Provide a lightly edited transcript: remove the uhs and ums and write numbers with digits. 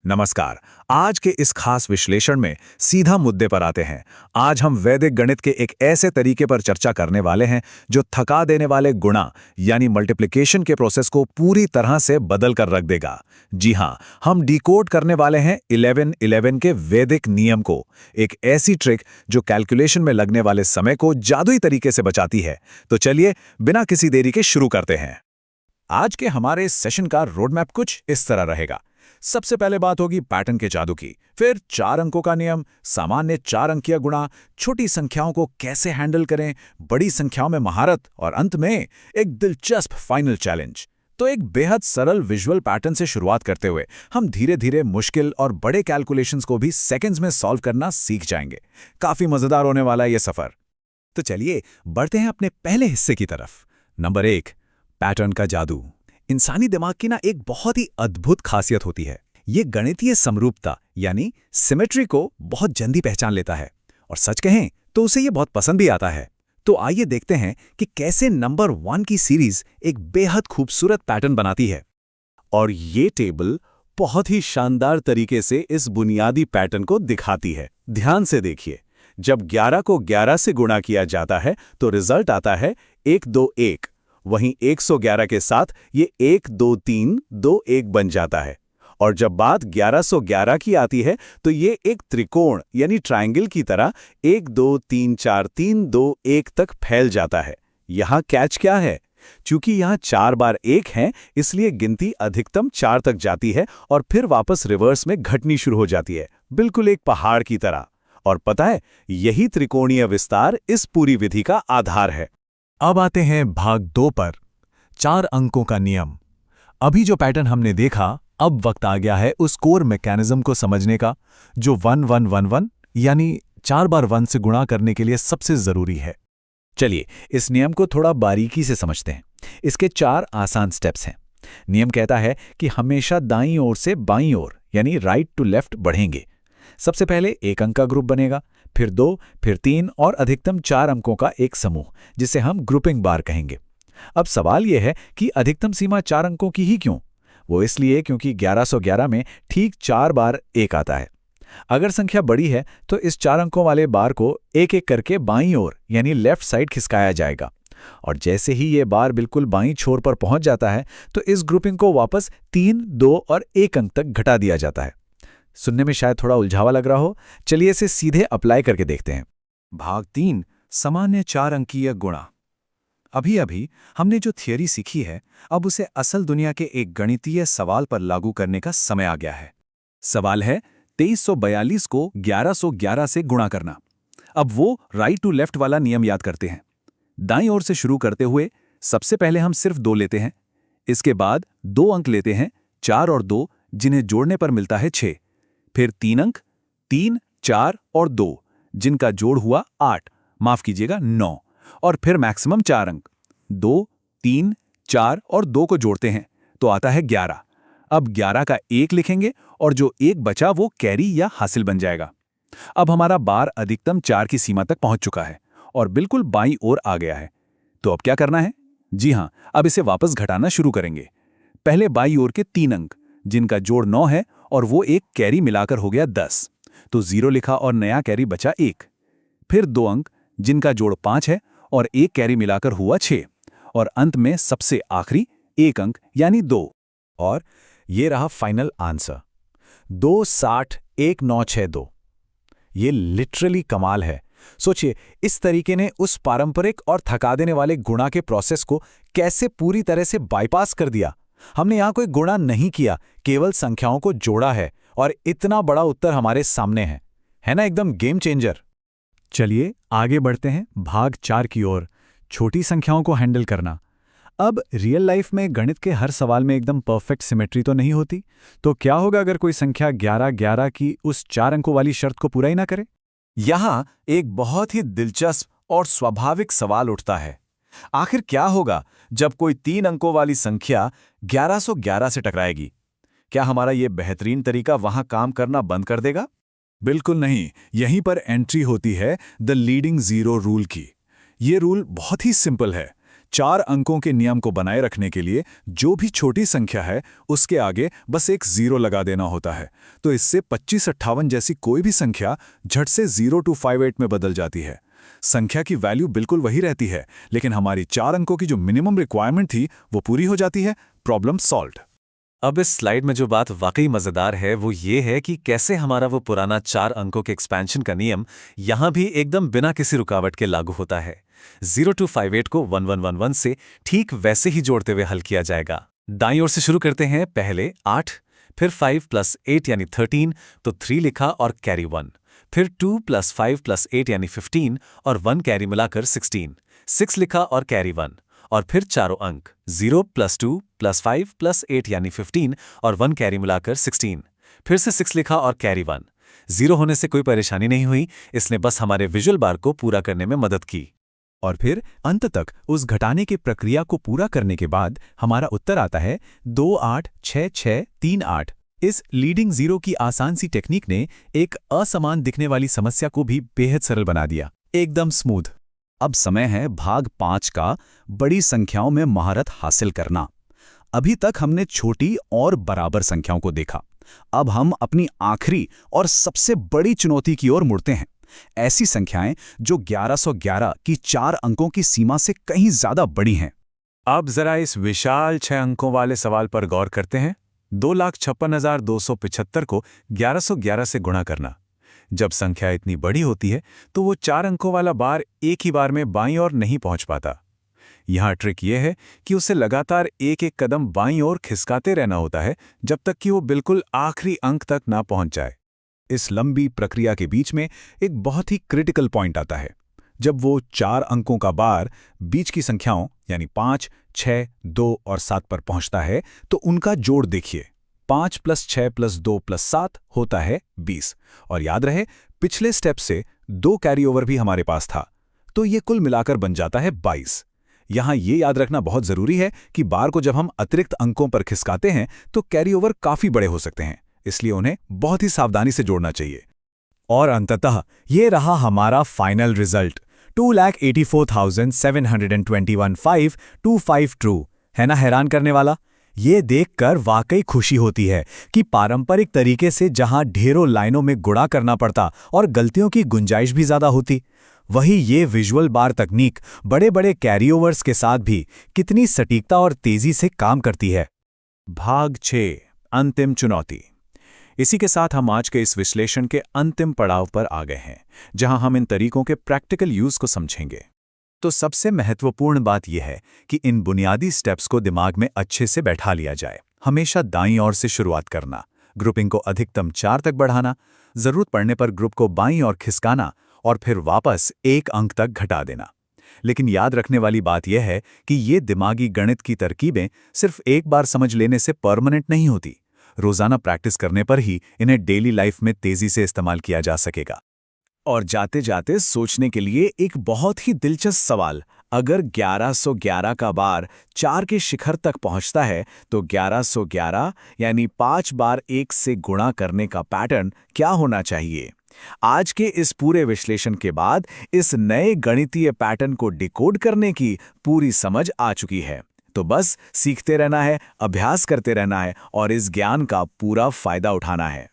नमस्कार। आज के इस खास विश्लेषण में सीधा मुद्दे पर आते हैं। आज हम वैदिक गणित के एक ऐसे तरीके पर चर्चा करने वाले हैं जो थका देने वाले गुणा यानी मल्टीप्लिकेशन के प्रोसेस को पूरी तरह से बदल कर रख देगा। जी हां, हम डिकोड करने वाले हैं 11-11 के वैदिक नियम को, एक ऐसी ट्रिक जो कैलकुलेशन में लगने वाले समय को जादुई तरीके से बचाती है। तो चलिए बिना किसी देरी के शुरू करते हैं। आज के हमारे इस सेशन का रोडमैप कुछ इस तरह रहेगा। सबसे पहले बात होगी पैटर्न के जादू की, फिर 4 अंकों का नियम, सामान्य 4 अंकीय गुणा, छोटी संख्याओं को कैसे हैंडल करें, बड़ी संख्याओं में महारत और अंत में एक दिलचस्प फाइनल चैलेंज। तो एक बेहद सरल विजुअल पैटर्न से शुरुआत करते हुए हम धीरे धीरे मुश्किल और बड़े कैलकुलेशंस को भी सेकंड्स में सॉल्व करना सीख जाएंगे। काफी मजेदार होने वाला है ये सफर। तो चलिए बढ़ते हैं अपने पहले हिस्से की तरफ। नंबर 1, पैटर्न का जादू। इंसानी दिमाग की ना एक बहुत ही अद्भुत खासियत होती है। ये गणितीय समरूपता यानी सिमेट्री को बहुत जल्दी पहचान लेता है, और सच कहें तो उसे ये बहुत पसंद भी आता है। तो आइए देखते हैं कि कैसे नंबर 1 की सीरीज एक बेहद खूबसूरत पैटर्न बनाती है। और ये टेबल बहुत ही शानदार तरीके से इस बुनियादी पैटर्न को दिखाती है। ध्यान से देखिए, जब 11 को 11 से गुणा किया जाता है तो रिजल्ट आता है 1 2 1। वहीं 111 के साथ ये 1 2 3 2 1 बन जाता है। और जब बात 1111 की आती है तो ये एक त्रिकोण यानी ट्रायंगल की तरह 1 2 3 4 3 2 1 तक फैल जाता है। यहाँ कैच क्या है? चूंकि यहाँ 4 बार 1 है, इसलिए गिनती अधिकतम 4 तक जाती है और फिर वापस रिवर्स में घटनी शुरू हो जाती है, बिल्कुल एक पहाड़ की तरह। और पता है, यही त्रिकोणीय विस्तार इस पूरी विधि का आधार है। अब आते हैं भाग 2 पर, 4 अंकों का नियम। अभी जो पैटर्न हमने देखा, अब वक्त आ गया है उस कोर मैकेनिज्म को समझने का जो 1111 यानी 4 बार 1 से गुणा करने के लिए सबसे जरूरी है। चलिए इस नियम को थोड़ा बारीकी से समझते हैं। इसके 4 आसान स्टेप्स हैं। नियम कहता है कि हमेशा दाईं ओर से बाईं ओर यानी राइट टू लेफ्ट बढ़ेंगे। सबसे पहले 1 अंक का ग्रुप बनेगा, फिर 2, फिर 3 और अधिकतम 4 अंकों का एक समूह, जिसे हम ग्रुपिंग बार कहेंगे। अब सवाल यह है कि अधिकतम सीमा 4 अंकों की ही क्यों? वो इसलिए क्योंकि 1111 में ठीक 4 बार 1 आता है। अगर संख्या बड़ी है तो इस 4 अंकों वाले बार को एक एक करके बाईं ओर यानी लेफ्ट साइड खिसकाया जाएगा, और जैसे ही ये बार बिल्कुल बाईं छोर पर पहुंच जाता है तो इस ग्रुपिंग को वापस 3, 2 और 1 अंक तक घटा दिया जाता है। सुनने में शायद थोड़ा उलझावा लग रहा हो, चलिए इसे सीधे अप्लाई करके देखते हैं। भाग 3, सामान्य 4 अंकीय गुणा। अभी अभी हमने जो थियरी सीखी है, अब उसे असल दुनिया के एक गणितीय सवाल पर लागू करने का समय आ गया है। सवाल है 2342 को 1111 से गुणा करना। अब वो राइट टू लेफ्ट वाला नियम याद करते हैं। दाईं ओर से शुरू करते हुए सबसे पहले हम सिर्फ 2 लेते हैं, इसके बाद 2 अंक लेते हैं 4 और 2, जिन्हें जोड़ने पर मिलता है 6। फिर 3 अंक 3, 4 और 2, जिनका जोड़ हुआ 8, माफ कीजिएगा 9, और फिर मैक्सिमम 4 अंक 2, 3, 4 और 2 को जोड़ते हैं तो आता है 11। अब 11 का 1 लिखेंगे और जो 1 बचा वो कैरी या हासिल बन जाएगा। अब हमारा बार अधिकतम 4 की सीमा तक पहुंच चुका है और बिल्कुल बाईं ओर आ गया है। तो अब क्या करना है? जी हां, अब इसे वापस घटाना शुरू करेंगे। पहले बाईं ओर के 3 अंक, जिनका जोड़ 9 है, और वो एक कैरी मिलाकर हो गया 10, तो 0 लिखा और नया कैरी बचा 1। फिर 2 अंक, जिनका जोड़ 5 है और एक कैरी मिलाकर हुआ 6, और अंत में सबसे आखिरी 1 अंक यानी 2। और ये रहा फाइनल आंसर 2601962। ये लिटरली कमाल है। सोचिए, इस तरीके ने उस पारंपरिक और थका देने वाले गुणा के प्रोसेस को कैसे पूरी तरह से बाईपास कर दिया। हमने यहां कोई गुणा नहीं किया, केवल संख्याओं को जोड़ा है, और इतना बड़ा उत्तर हमारे सामने है ना? एकदम गेम चेंजर। चलिए आगे बढ़ते हैं भाग 4 की ओर, छोटी संख्याओं को हैंडल करना। अब रियल लाइफ में गणित के हर सवाल में एकदम परफेक्ट सिमेट्री तो नहीं होती, तो क्या होगा अगर कोई संख्या 1111 की उस 4 अंकों वाली शर्त को पूरा ही ना करे? यहां एक बहुत ही दिलचस्प और स्वाभाविक सवाल उठता है। आखिर क्या होगा जब कोई 3 अंकों वाली संख्या 1111 से टकराएगी? क्या हमारा ये बेहतरीन तरीका वहां काम करना बंद कर देगा? बिल्कुल नहीं। यहीं पर एंट्री होती है द लीडिंग जीरो रूल की। ये रूल बहुत ही सिंपल है। 4 अंकों के नियम को बनाए रखने के लिए जो भी छोटी संख्या है उसके आगे बस एक 0 लगा देना होता है। तो इससे 2558 जैसी कोई भी संख्या झट से 0258 में बदल जाती है। संख्या की वैल्यू बिल्कुल वही रहती है, लेकिन हमारी 4 अंकों की जो मिनिमम रिक्वायरमेंट थी वो पूरी हो जाती है। Problem solved. अब इस स्लाइड में जो बात वाकई मजेदार है वो ये है कि कैसे हमारा वो पुराना 4 अंकों के एक्सपेंशन का नियम यहां भी एकदम बिना किसी रुकावट के लागू होता है। 0258 को 1111 से ठीक वैसे ही जोड़ते हुए हल किया जाएगा। दाईं ओर से शुरू करते हैं। पहले 8, फिर 5 + 8 यानी 13, तो 3 लिखा और कैरी 1, फिर 2 + 5 + 8 यानी 15 और 1 कैरी मिलाकर 16, 6 लिखा और कैरी 1, और फिर चारों अंक 0 + 2 + 5 + 8 यानी 15 और 1 कैरी मिलाकर 16, फिर से 6 लिखा और कैरी 1। 0 होने से कोई परेशानी नहीं हुई, इसने बस हमारे विजुअल बार को पूरा करने में मदद की। और फिर अंत तक उस घटाने की प्रक्रिया को पूरा करने के बाद हमारा उत्तर आता है 286638। इस लीडिंग जीरो की आसान सी टेक्निक ने एक असमान दिखने वाली समस्या को भी बेहद सरल बना दिया, एकदम स्मूथ। अब समय है भाग 5 का, बड़ी संख्याओं में महारत हासिल करना। अभी तक हमने छोटी और बराबर संख्याओं को देखा। अब हम अपनी आखिरी और सबसे बड़ी चुनौती की ओर मुड़ते हैं। ऐसी संख्याएं जो 1111 की 4 अंकों की सीमा से कहीं ज्यादा बड़ी हैं। अब जरा इस विशाल 6 अंकों वाले सवाल पर गौर करते हैं। 2,56,275 को 1111 से गुणा करना। जब संख्या इतनी बड़ी होती है तो वो 4 अंकों वाला बार एक ही बार में बाईं ओर नहीं पहुंच पाता। यहां ट्रिक यह है कि उसे लगातार एक एक कदम बाईं ओर खिसकाते रहना होता है जब तक कि वो बिल्कुल आखिरी अंक तक ना पहुंच जाए। इस लंबी प्रक्रिया के बीच में एक बहुत ही क्रिटिकल पॉइंट आता है। जब वो 4 अंकों का बार बीच की संख्याओं यानी 5, 6, 2 और 7 पर पहुंचता है तो उनका जोड़ देखिए। 5 + 6 + 2 + 7 होता है 20। और याद रहे, पिछले स्टेप से 2 कैरी ओवर भी हमारे पास था, तो ये कुल मिलाकर बन जाता है 22। यहां ये याद रखना बहुत जरूरी है कि बार को जब हम अतिरिक्त अंकों पर खिसकाते हैं तो कैरी ओवर काफी बड़े हो सकते हैं, इसलिए उन्हें बहुत ही सावधानी से जोड़ना चाहिए। और अंततः ये रहा हमारा फाइनल रिजल्ट, 2,84,721,525 ट्रू। है ना हैरान करने वाला? ये देखकर वाकई खुशी होती है कि पारंपरिक तरीके से जहां ढेरों लाइनों में गुणा करना पड़ता और गलतियों की गुंजाइश भी ज्यादा होती, वही ये विजुअल बार तकनीक बड़े बड़े कैरीओवर्स के साथ भी कितनी सटीकता और तेजी से काम करती है। भाग 6, अंतिम चुनौती। इसी के साथ हम आज के इस विश्लेषण के अंतिम पड़ाव पर आ गए हैं, जहां हम इन तरीकों के प्रैक्टिकल यूज को समझेंगे। तो सबसे महत्वपूर्ण बात यह है कि इन बुनियादी स्टेप्स को दिमाग में अच्छे से बैठा लिया जाए। हमेशा दाईं ओर से शुरुआत करना, ग्रुपिंग को अधिकतम 4 तक बढ़ाना, जरूरत पड़ने पर ग्रुप को बाईं ओर खिसकाना और फिर वापस 1 अंक तक घटा देना। लेकिन याद रखने वाली बात यह है कि ये दिमागी गणित की तरकीबें सिर्फ एक बार समझ लेने से परमानेंट नहीं होती। रोजाना प्रैक्टिस करने पर ही इन्हें डेली लाइफ में तेजी से इस्तेमाल किया जा सकेगा। और जाते जाते सोचने के लिए एक बहुत ही दिलचस्प सवाल, अगर 1111 का बार 4 के शिखर तक पहुंचता है तो 1111 यानी 5 बार 1 से गुणा करने का पैटर्न क्या होना चाहिए? आज के इस पूरे विश्लेषण के बाद इस नए गणितीय पैटर्न को डिकोड करने की पूरी समझ आ चुकी है। तो बस सीखते रहना है, अभ्यास करते रहना है और इस ज्ञान का पूरा फायदा उठाना है।